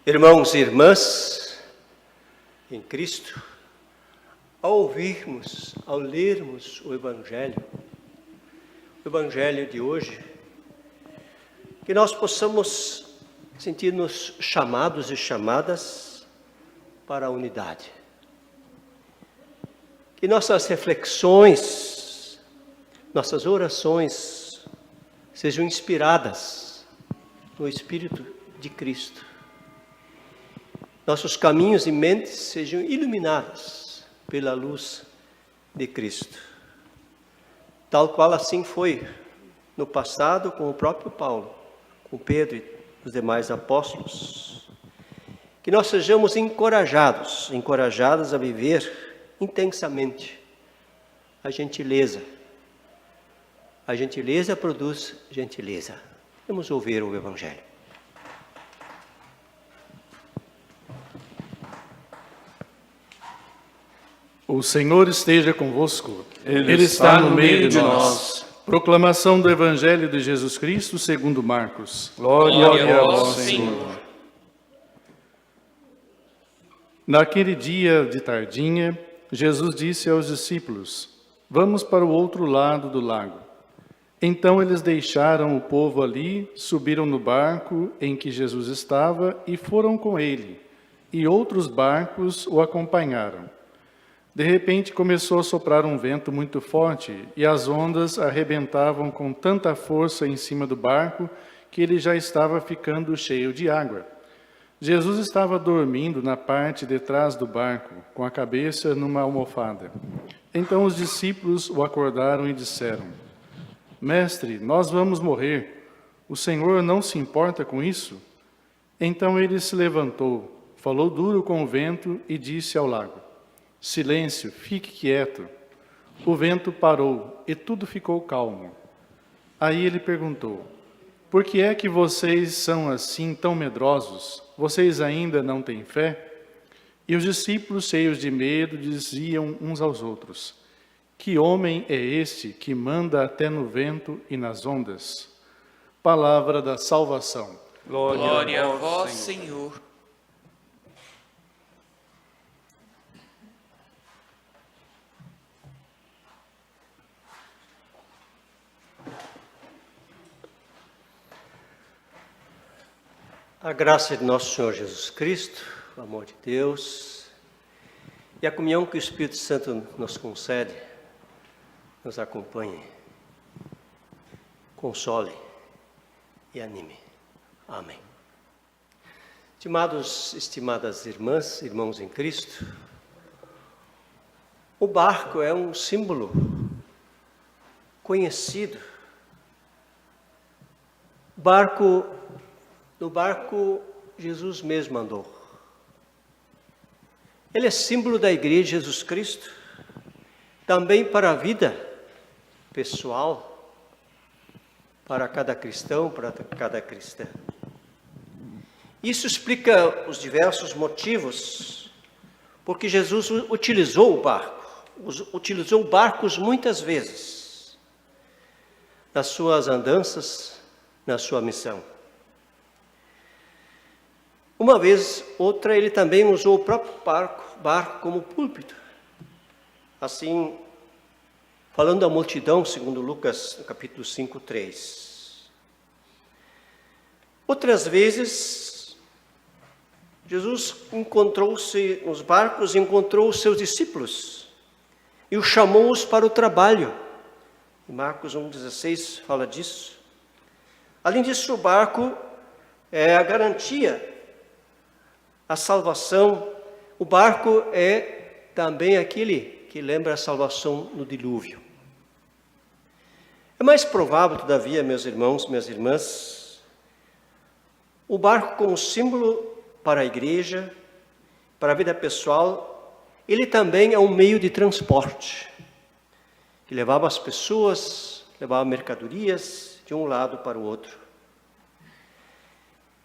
Irmãos e irmãs em Cristo, ao ouvirmos, ao lermos o Evangelho de hoje, que nós possamos sentir-nos chamados e chamadas para a unidade. Que nossas reflexões, nossas orações sejam inspiradas no Espírito de Cristo. Nossos caminhos e mentes sejam iluminados pela luz de Cristo. Tal qual assim foi no passado com o próprio Paulo, com Pedro e os demais apóstolos. Que nós sejamos encorajados a viver intensamente a gentileza. A gentileza produz gentileza. Vamos ouvir o Evangelho. O Senhor esteja convosco. Ele está no meio de nós. Proclamação do Evangelho de Jesus Cristo segundo Marcos. Glória a vós, Senhor. Naquele dia de tardinha, Jesus disse aos discípulos: Vamos para o outro lado do lago. Então eles deixaram o povo ali, subiram no barco em que Jesus estava e foram com ele, e outros barcos o acompanharam. De repente começou a soprar um vento muito forte e as ondas arrebentavam com tanta força em cima do barco que ele já estava ficando cheio de água. Jesus estava dormindo na parte de trás do barco, com a cabeça numa almofada. Então os discípulos o acordaram e disseram: Mestre, nós vamos morrer. O Senhor não se importa com isso? Então ele se levantou, falou duro com o vento e disse ao lago: Silêncio, fique quieto. O vento parou e tudo ficou calmo. Aí ele perguntou: Por que é que vocês são assim tão medrosos? Vocês ainda não têm fé? E os discípulos, cheios de medo, diziam uns aos outros: Que homem é este que manda até no vento e nas ondas? Palavra da salvação. Glória a vós, Senhor. A graça de nosso Senhor Jesus Cristo, o amor de Deus e a comunhão que o Espírito Santo nos concede, nos acompanhe, console e anime. Amém. Estimadas irmãs, irmãos em Cristo, o barco é um símbolo conhecido. No barco, Jesus mesmo andou. Ele é símbolo da Igreja de Jesus Cristo, também para a vida pessoal, para cada cristão, para cada cristã. Isso explica os diversos motivos, porque Jesus utilizou barcos muitas vezes, nas suas andanças, na sua missão. Uma vez, outra, ele também usou o próprio barco como púlpito. Assim, falando à multidão, segundo Lucas, no capítulo 5:3. Outras vezes, Jesus encontrou-se nos barcos, encontrou os seus discípulos e os chamou-os para o trabalho. Em Marcos 1,16 fala disso. Além disso, o barco é a garantia, a salvação. O barco é também aquele que lembra a salvação no dilúvio. É mais provável, todavia, meus irmãos, minhas irmãs, o barco como símbolo para a igreja, para a vida pessoal, ele também é um meio de transporte, que levava as pessoas, levava mercadorias de um lado para o outro.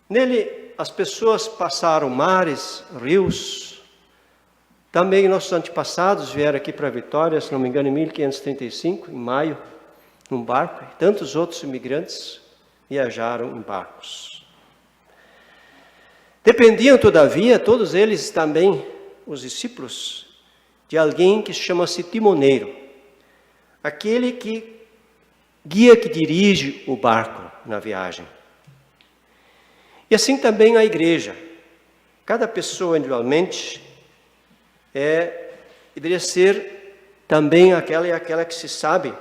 Nele, as pessoas passaram mares, rios. Também nossos antepassados vieram aqui para Vitória, se não me engano, em 1535, em maio, num barco. E tantos outros imigrantes viajaram em barcos. Dependiam, todavia, todos eles também, os discípulos, de alguém que chama-se timoneiro, aquele que guia, que dirige o barco na viagem. E assim também a igreja. Cada pessoa individualmente deveria ser também aquela que se sabe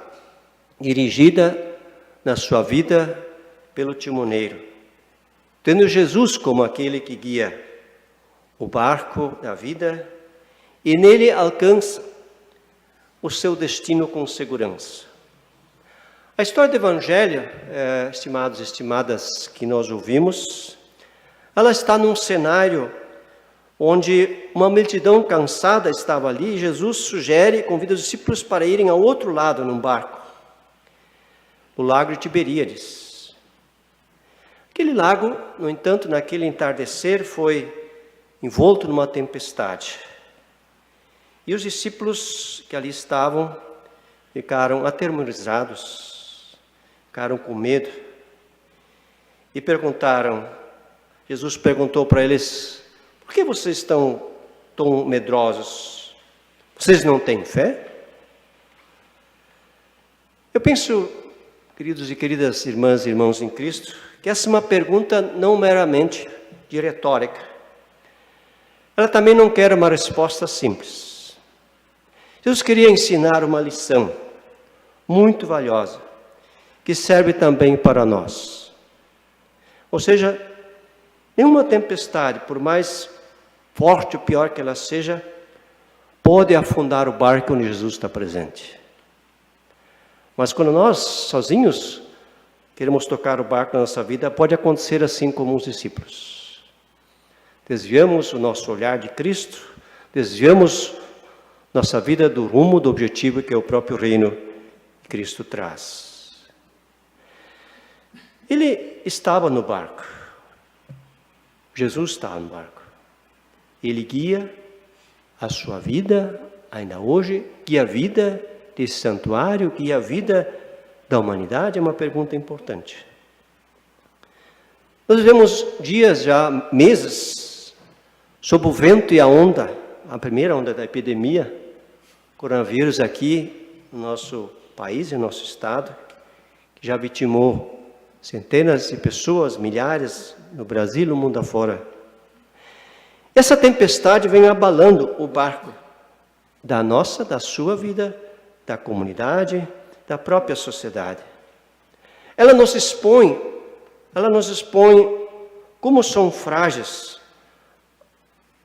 dirigida na sua vida pelo timoneiro, tendo Jesus como aquele que guia o barco da vida e nele alcança o seu destino com segurança. A história do Evangelho, estimados e estimadas, que nós ouvimos, ela está num cenário onde uma multidão cansada estava ali e Jesus sugere e convida os discípulos para irem ao outro lado num barco, no lago de Tiberíades. Aquele lago, no entanto, naquele entardecer, foi envolto numa tempestade. E os discípulos que ali estavam ficaram atemorizados, ficaram com medo e Jesus perguntou para eles: por que vocês estão tão medrosos? Vocês não têm fé? Eu penso, queridos e queridas irmãs e irmãos em Cristo, que essa é uma pergunta não meramente de retórica. Ela também não quer uma resposta simples. Jesus queria ensinar uma lição muito valiosa, que serve também para nós. Ou seja, nenhuma tempestade, por mais forte ou pior que ela seja, pode afundar o barco onde Jesus está presente. Mas quando nós, sozinhos, queremos tocar o barco na nossa vida, pode acontecer assim como os discípulos. Desviamos o nosso olhar de Cristo, desviamos nossa vida do rumo, do objetivo que é o próprio reino que Cristo traz. Ele estava no barco. Jesus estava no barco. Ele guia a sua vida, ainda hoje, guia a vida desse santuário, guia a vida da humanidade. É uma pergunta importante. Nós vivemos dias, já meses, sob o vento e a onda, a primeira onda da epidemia, coronavírus aqui no nosso país, no nosso estado, que já vitimou centenas de pessoas, milhares, no Brasil e no mundo afora. Essa tempestade vem abalando o barco da sua vida, da comunidade, da própria sociedade. Ela nos expõe como são frágeis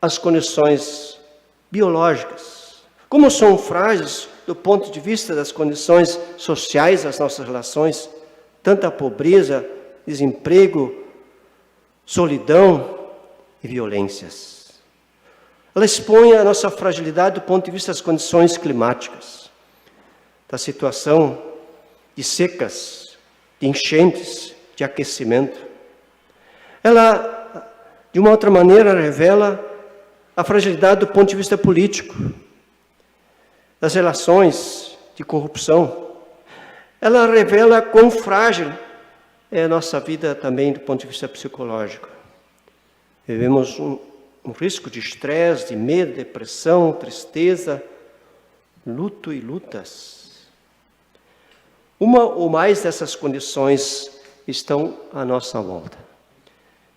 as condições biológicas, como são frágeis do ponto de vista das condições sociais das nossas relações, tanta pobreza, desemprego, solidão e violências. Ela expõe a nossa fragilidade do ponto de vista das condições climáticas, da situação de secas, de enchentes, de aquecimento. Ela, de uma outra maneira, revela a fragilidade do ponto de vista político, das relações de corrupção. Ela revela quão frágil é a nossa vida também do ponto de vista psicológico. Vivemos um risco de estresse, de medo, depressão, tristeza, luto e lutas. Uma ou mais dessas condições estão à nossa volta.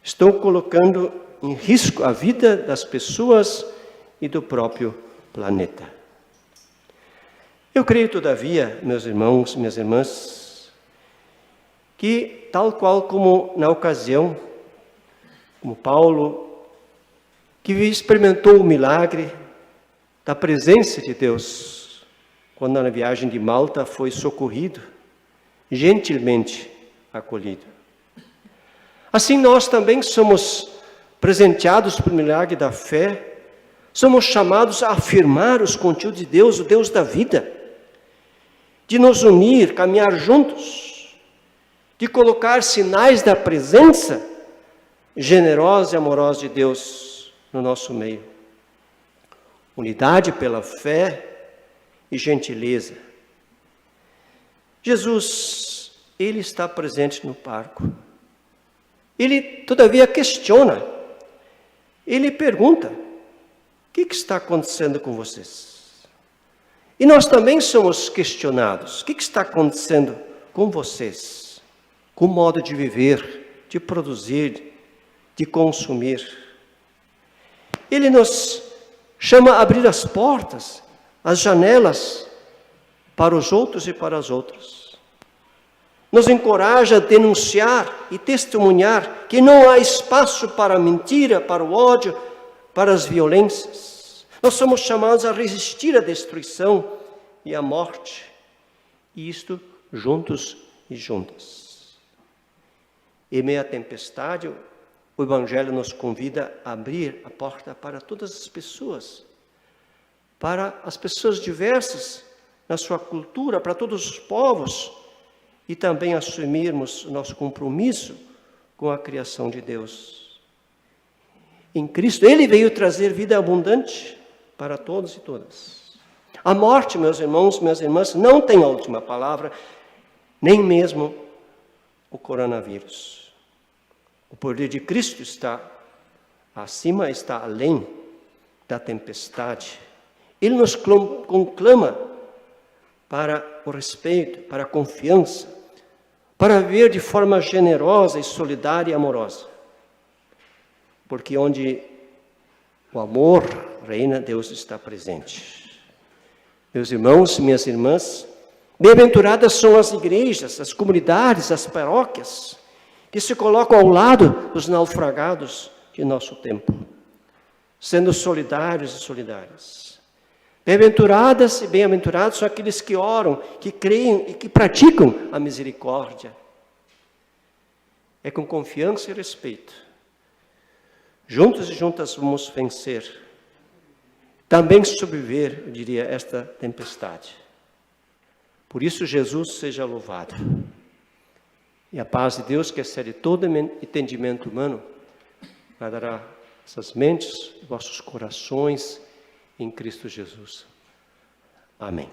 Estão colocando em risco a vida das pessoas e do próprio planeta. Eu creio, todavia, meus irmãos, minhas irmãs, que tal qual como na ocasião, como Paulo, que experimentou o milagre da presença de Deus, quando na viagem de Malta foi socorrido, gentilmente acolhido. Assim nós também somos presenteados pelo milagre da fé, somos chamados a afirmar os conteúdos de Deus, o Deus da vida, de nos unir, caminhar juntos, de colocar sinais da presença generosa e amorosa de Deus no nosso meio. Unidade pela fé e gentileza. Jesus, ele está presente no barco. Ele, todavia, questiona. Ele pergunta: o que está acontecendo com vocês? E nós também somos questionados: o que está acontecendo com vocês? Com o modo de viver, de produzir, de consumir. Ele nos chama a abrir as portas, as janelas para os outros e para as outras. Nos encoraja a denunciar e testemunhar que não há espaço para a mentira, para o ódio, para as violências. Nós somos chamados a resistir à destruição e à morte. E isto juntos e juntas. Em meio à tempestade, o Evangelho nos convida a abrir a porta para todas as pessoas. Para as pessoas diversas na sua cultura, para todos os povos. E também assumirmos o nosso compromisso com a criação de Deus. Em Cristo, Ele veio trazer vida abundante para todos e todas. A morte, meus irmãos, minhas irmãs, não tem a última palavra, nem mesmo o coronavírus. O poder de Cristo está acima, está além da tempestade. Ele nos conclama para o respeito, para a confiança, para viver de forma generosa e solidária e amorosa. Porque onde o amor reina, Deus está presente. Meus irmãos, minhas irmãs, bem-aventuradas são as igrejas, as comunidades, as paróquias, que se colocam ao lado dos naufragados de nosso tempo, sendo solidários e solidárias. Bem-aventuradas e bem-aventurados são aqueles que oram, que creem e que praticam a misericórdia. É com confiança e respeito. Juntos e juntas vamos vencer. Também sobreviver, eu diria, esta tempestade. Por isso Jesus seja louvado. E a paz de Deus, que excede todo entendimento humano, guardará essas mentes, vossos corações, em Cristo Jesus. Amém.